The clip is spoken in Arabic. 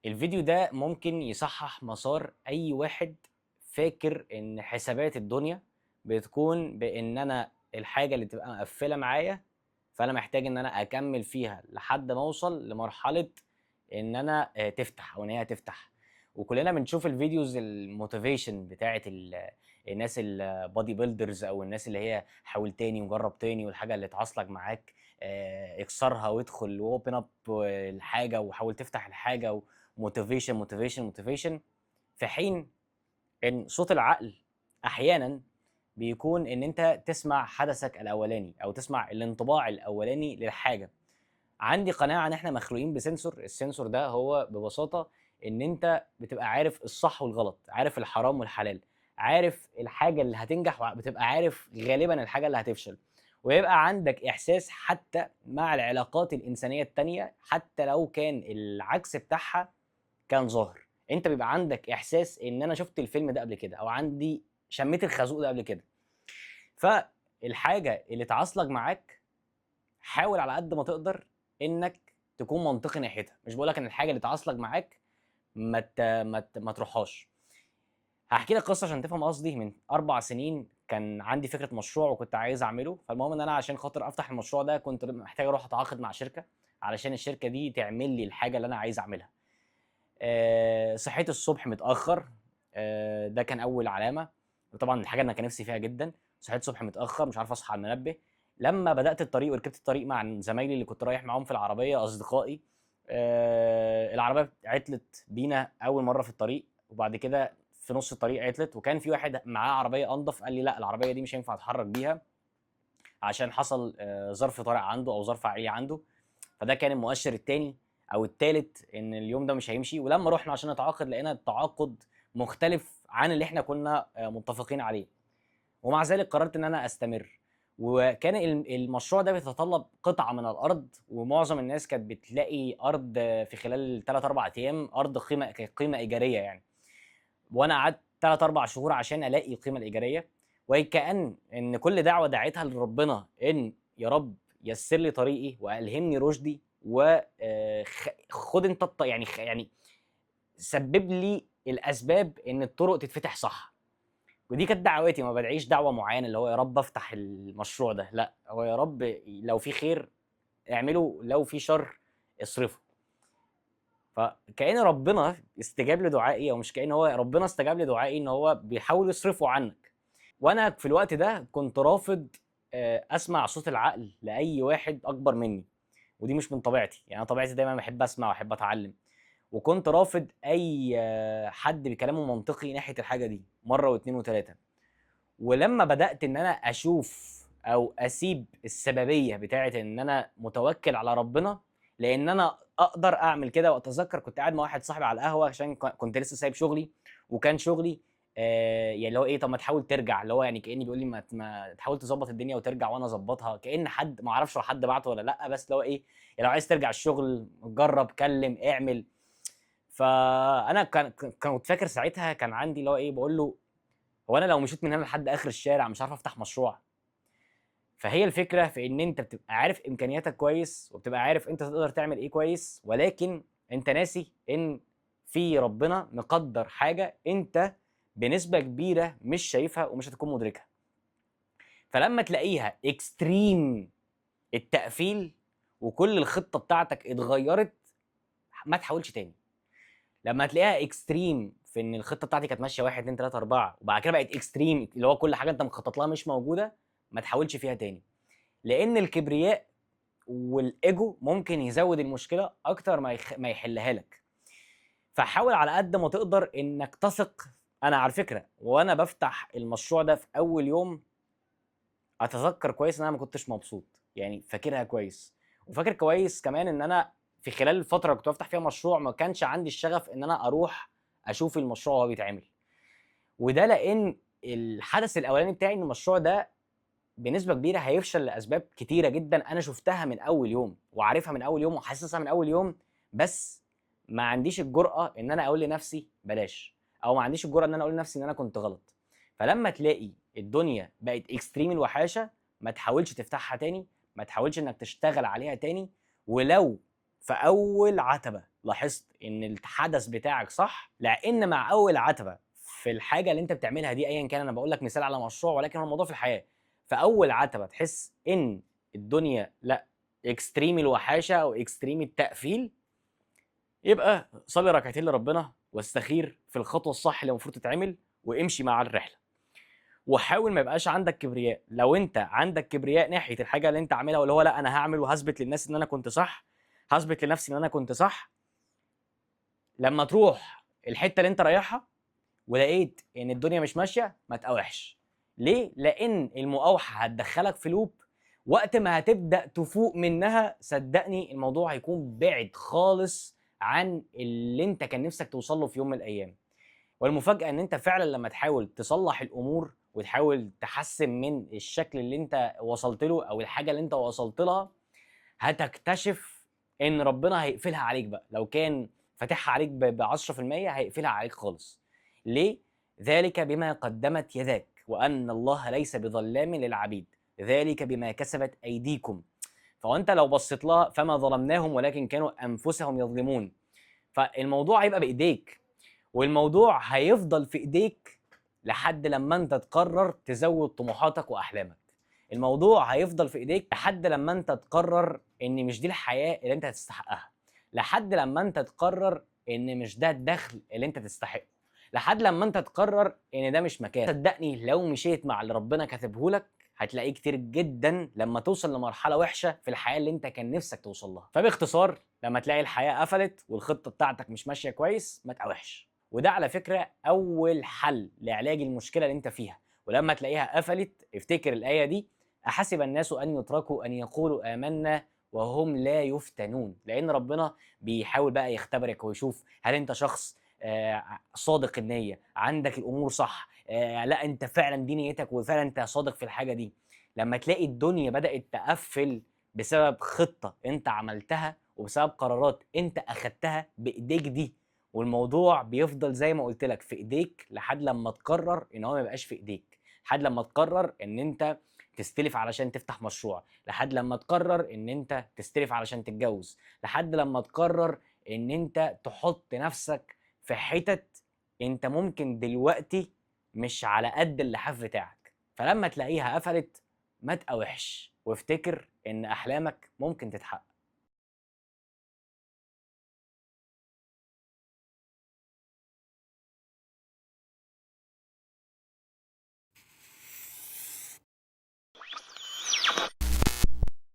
الفيديو ده ممكن يصحح مسار اي واحد فاكر ان حسابات الدنيا بتكون بان انا الحاجه اللي تبقى مقفله معايا، فانا محتاج ان انا اكمل فيها لحد ما اوصل لمرحله ان انا تفتح او ان هي تفتح. وكلنا بنشوف الفيديوز الموتيفيشن بتاعه الناس البادي بيلدرز او الناس اللي هي حاول تاني وجرب تاني، والحاجه اللي تعصلك معاك اكسرها وادخل واوبن اب الحاجه وحاول تفتح الحاجه. موتيفيشن موتيفيشن موتيفيشن، في حين ان صوت العقل احيانا بيكون ان انت تسمع حدثك الاولاني او تسمع الانطباع الاولاني للحاجه. عندي قناعه ان احنا مخلوقين بسنسور، السنسور ده هو ببساطه ان انت بتبقى عارف الصح والغلط، عارف الحرام والحلال، عارف الحاجه اللي هتنجح وبتبقى عارف غالبا الحاجه اللي هتفشل. ويبقى عندك احساس حتى مع العلاقات الانسانيه التانيه، حتى لو كان العكس بتاعها كان ظاهر، انت بيبقى عندك احساس ان انا شفت الفيلم ده قبل كده او عندي شميت الخازوق ده قبل كده. فالحاجه اللي تعصلك معاك حاول على قد ما تقدر انك تكون منطقي ناحيتها. مش بقولك ان الحاجه اللي تعصلك معاك ما تروحهاش. هحكي لك قصه عشان تفهم قصدي. من 4 سنين كان عندي فكره مشروع وكنت عايز اعمله، فالمهم ان انا عشان خاطر افتح المشروع ده كنت محتاج اروح اتعاقد مع شركه علشان الشركه دي تعمل لي الحاجه اللي انا عايز اعملها. صحيت الصبح متاخر، ده كان اول علامه. وطبعا الحاجه اللي انا كان نفسي فيها جدا. صحيت الصبح متاخر مش عارف اصحى على المنبه. لما بدات الطريق وركبت الطريق مع زمايلي اللي كنت رايح معاهم في العربيه، اصدقائي، العربيه عطلت بينا اول مره في الطريق، وبعد كده في نص الطريق عطلت، وكان في واحد معاه عربيه انضف قال لي لا العربيه دي مش هينفع اتحرك بيها عشان حصل ظرف طارئ عنده او ظرف عائلي عنده. فده كان المؤشر التاني او التالت ان اليوم ده مش هيمشي. ولما رحنا عشان نتعاقد لقينا التعاقد مختلف عن اللي احنا كنا متفقين عليه. ومع ذلك قررت ان انا استمر. وكان المشروع ده بيتطلب قطعه من الارض، ومعظم الناس كانت بتلاقي ارض في خلال 3 4 ايام، ارض قيمه ايجاريه يعني. وانا قعدت 3 4 شهور عشان الاقي القيمه الايجاريه. وكأن ان كل دعوه دعيتها لربنا ان يا رب يسر لي طريقي والهمني رشدي، وخد انت يعني سبب لي الاسباب ان الطرق تتفتح صح. ودي كانت دعواتي، ما بدعيش دعوه معينه اللي هو يا رب افتح المشروع ده، لا هو يا رب لو في خير اعمله، لو في شر اصرفه. فكأن ربنا استجاب لدعائي، او مش كأن هو ربنا استجاب لدعائي ان هو بيحاول يصرفه عنك. وانا في الوقت ده كنت رافض اسمع صوت العقل لاي واحد اكبر مني. ودي مش من طبيعتي، يعني انا طبيعتي دايما بحب اسمع واحب اتعلم. وكنت رافض اي حد بكلامه منطقي ناحيه الحاجه دي مره واثنين وثلاثه. ولما بدات ان انا اشوف او اسيب السببيه بتاعه ان انا متوكل على ربنا، لان انا اقدر اعمل كده. واتذكر كنت قاعد مع واحد صاحبي على القهوه عشان كنت لسه سايب شغلي، وكان شغلي يعني اللي هو ايه، طب ما تحاول ترجع، اللي هو يعني كاني بيقول لي ما تحاول تظبط الدنيا وترجع وانا اظبطها، كان حد ما اعرفش هو حد بعته ولا لا، بس اللي هو ايه يعني لو عايز ترجع الشغل جرب كلم اعمل. فانا كنت فاكر ساعتها كان عندي اللي هو ايه، بقول له هو انا لو مشيت من هنا لحد اخر الشارع مش عارف افتح مشروع. فهي الفكره في ان انت بتبقى عارف امكانياتك كويس، وبتبقى عارف انت تقدر تعمل ايه كويس، ولكن انت ناسي ان في ربنا مقدر حاجه انت بنسبه كبيره مش شايفها ومش هتكون مدركها. فلما تلاقيها اكستريم التقفيل وكل الخطه بتاعتك اتغيرت، ما تحاولش تاني. لما تلاقيها اكستريم في ان الخطه بتاعتي كانت ماشيه 1 2 3 4 وبعد كده بقت اكستريم اللي هو كل حاجه انت مخطط لها مش موجوده، ما تحاولش فيها تاني. لان الكبرياء والايجو ممكن يزود المشكله اكتر ما يحلها لك. فحاول على قد ما تقدر انك تثق. انا على فكره وانا بفتح المشروع ده في اول يوم اتذكر كويس ان انا ما كنتش مبسوط، يعني فاكرها كويس. وفاكر كويس كمان ان انا في خلال الفتره اللي كنت بفتح فيها مشروع ما كانش عندي الشغف ان انا اروح اشوف المشروع وهو بيتعمل. وده لان الحدث الاولاني بتاعي ان المشروع ده بنسبه كبيره هيفشل لاسباب كتيره جدا انا شفتها من اول يوم وعارفها من اول يوم وحاسسها من اول يوم. بس ما عنديش الجرأة ان انا اقول لنفسي بلاش، او ما عنديش الجرأة ان انا اقول لنفسي ان انا كنت غلط. فلما تلاقي الدنيا بقت اكستريم الوحاشه، ما تحاولش تفتحها تاني، ما تحاولش انك تشتغل عليها تاني. ولو في اول عتبه لاحظت ان الحدث بتاعك صح، لان مع اول عتبه في الحاجه اللي انت بتعملها دي ايا كان، انا بقول لك مثال على مشروع ولكن هو الموضوع في الحياه، فاول عتبه تحس ان الدنيا لا اكستريم الوحاشه او اكستريم التقفيل، يبقى صلي ركعتين لربنا واستخير في الخطوه الصح اللي المفروض تتعمل وامشي مع الرحله. وحاول ما يبقاش عندك كبرياء. لو انت عندك كبرياء ناحيه الحاجه اللي انت عاملها واللي هو لا انا هعمل وهثبت للناس ان انا كنت صح، هثبت لنفسي ان انا كنت صح، لما تروح الحته اللي انت رايحها ولقيت ان الدنيا مش ماشيه ما تقاوحش. ليه؟ لان المقاوحه هتدخلك في لوب، وقت ما هتبدا تفوق منها صدقني الموضوع هيكون بعد خالص عن اللي انت كان نفسك توصل له في يوم من الايام. والمفاجاه ان انت فعلا لما تحاول تصلح الامور وتحاول تحسن من الشكل اللي انت وصلت له او الحاجه اللي انت وصلت لها، هتكتشف ان ربنا هيقفلها عليك بقى. لو كان فاتحها عليك ب 10% هيقفلها عليك خالص. ليه؟ ذلك بما قدمت يداك وان الله ليس بظلام للعبيد، ذلك بما كسبت ايديكم. فانت لو بصيت لها فما ظلمناهم ولكن كانوا انفسهم يظلمون. فالموضوع هيبقى بايديك، والموضوع هيفضل في ايديك لحد لما انت تقرر تزود طموحاتك واحلامك. الموضوع هيفضل في ايديك لحد لما انت تقرر ان مش دي الحياه اللي انت هتستحقها، لحد لما انت تقرر ان مش ده الدخل اللي انت تستحقه، لحد لما انت تقرر ان ده مش مكان. صدقني لو مشيت مع اللي ربنا كاتبه لك هتلاقيه كتير جدا لما توصل لمرحله وحشه في الحياه اللي انت كان نفسك توصل لها. فباختصار لما تلاقي الحياه قفلت والخطه بتاعتك مش ماشيه كويس ما تقاوحش. وده على فكره اول حل لعلاج المشكله اللي انت فيها. ولما تلاقيها قفلت افتكر الايه دي: احسب الناس ان يتركوا ان يقولوا امنا وهم لا يفتنون. لان ربنا بيحاول بقى يختبرك ويشوف هل انت شخص صادق النيه، عندك الامور صح، لا انت فعلا دي نيتك وفعلا انت صادق في الحاجه دي. لما تلاقي الدنيا بدات تقفل بسبب خطه انت عملتها وبسبب قرارات انت اخدتها بايديك دي، والموضوع بيفضل زي ما قلت لك في ايديك لحد لما تقرر ان هو ما يبقاش في ايديك، لحد لما تقرر ان انت تستلف علشان تفتح مشروع، لحد لما تقرر ان انت تستلف علشان تتجوز، لحد لما تقرر ان انت تحط نفسك في حتت انت ممكن دلوقتي مش على قد اللحاف بتاعك. فلما تلاقيها قفلت ما تقاوحش، وافتكر ان احلامك ممكن تتحقق.